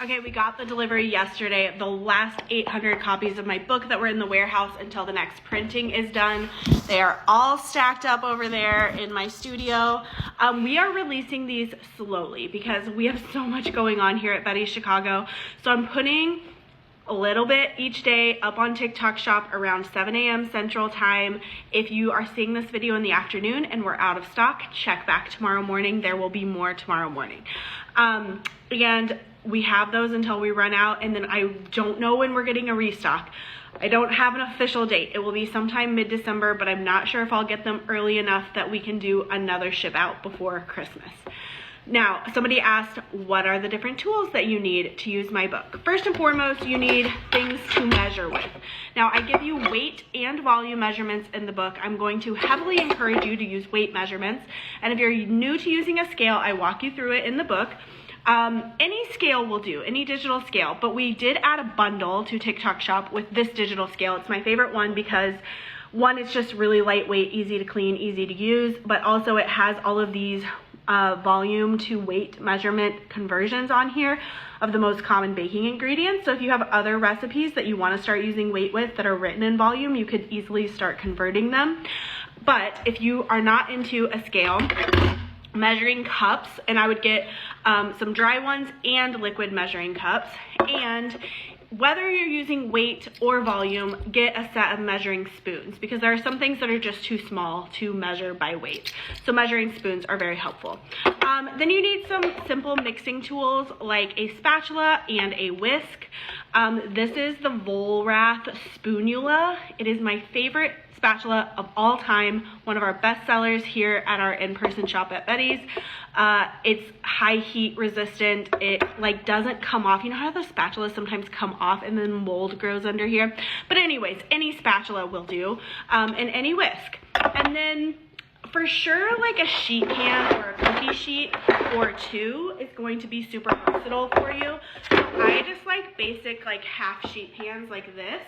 Okay, we got the delivery yesterday. The last 800 copies of my book that were in the warehouse until the next printing is done. They are all stacked up over there in my studio. We are releasing these slowly because we have so much going on here at Betty's Chicago. So I'm putting a little bit each day up on TikTok Shop around 7 a.m. Central Time. If you are seeing this video in the afternoon and we're out of stock, check back tomorrow morning. There will be more tomorrow morning. And we have those until we run out, and then I don't know when we're getting a restock. I don't have an official date. It will be sometime mid-December, but I'm not sure if I'll get them early enough that we can do another ship out before Christmas. Now, somebody asked, what are the different tools that you need to use my book? First and foremost, you need things to measure with. Now, I give you weight and volume measurements in the book. I'm going to heavily encourage you to use weight measurements. And if you're new to using a scale, I walk you through it in the book. Any scale will do, any digital scale, but we did add a bundle to TikTok Shop with this digital scale. It's my favorite one because one, it's just really lightweight, easy to clean, easy to use, but also it has all of these volume to weight measurement conversions on here of the most common baking ingredients. So if you have other recipes that you want to start using weight with that are written in volume, you could easily start converting them. But if you are not into a scale, measuring cups, and I would get some dry ones and liquid measuring cups, and whether you're using weight or volume, get a set of measuring spoons because there are some things that are just too small to measure by weight. So measuring spoons are very helpful. Then you need some simple mixing tools like a spatula and a whisk. This is the Vollrath Spoonula. It is my favorite spatula of all time, one of our best sellers here at our in-person shop at Betty's. It's high heat resistant. It doesn't come off. You know how the spatulas sometimes come off and then mold grows under here? But anyways, any spatula will do, and any whisk. And then for sure, like a sheet pan or a cookie sheet or two is going to be super versatile for you. So I just like basic half sheet pans like this.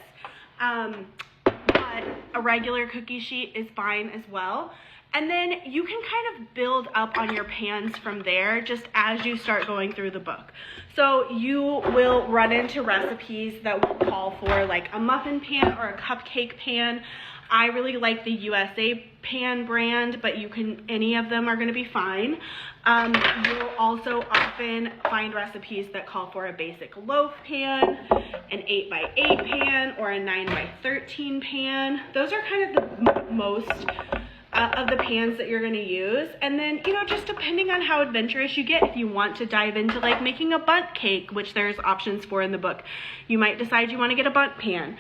But a regular cookie sheet is fine as well. And then you can kind of build up on your pans from there just as you start going through the book. So you will run into recipes that will call for like a muffin pan or a cupcake pan. I really like the USA Pan brand, but any of them are going to be fine. You'll also often find recipes that call for a basic loaf pan, an 8x8 pan, or a 9x13 pan. Those are kind of the most of the pans that you're going to use. And then, just depending on how adventurous you get, if you want to dive into making a bundt cake, which there's options for in the book, you might decide you want to get a bundt pan.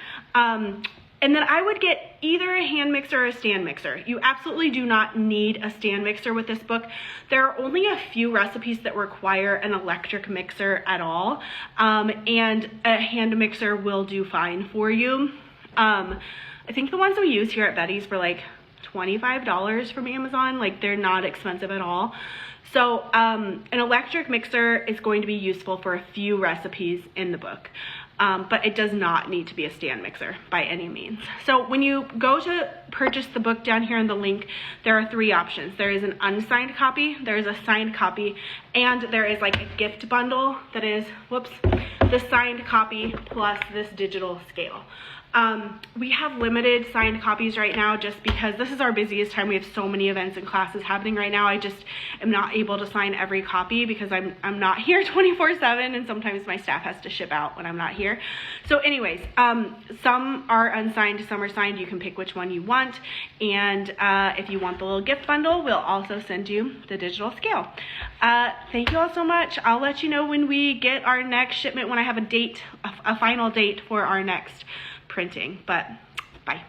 And then I would get either a hand mixer or a stand mixer. You absolutely do not need a stand mixer with this book. There are only a few recipes that require an electric mixer at all, and a hand mixer will do fine for you. I think the ones we use here at Betty's for $25 from Amazon, they're not expensive at all. So an electric mixer is going to be useful for a few recipes in the book. But it does not need to be a stand mixer by any means. So when you go to purchase the book down here in the link, there are three options. There is an unsigned copy, there is a signed copy, and there is a gift bundle that is, the signed copy plus this digital scale. We have limited signed copies right now just because this is our busiest time. We have so many events and classes happening right now. I just am not able to sign every copy because I'm not here 24/7, and sometimes my staff has to ship out when I'm not here. So anyways, some are unsigned, some are signed. You can pick which one you want. And if you want the little gift bundle, we'll also send you the digital scale. Thank you all so much. I'll let you know when we get our next shipment, when I have a date, a final date for our next printing. But bye.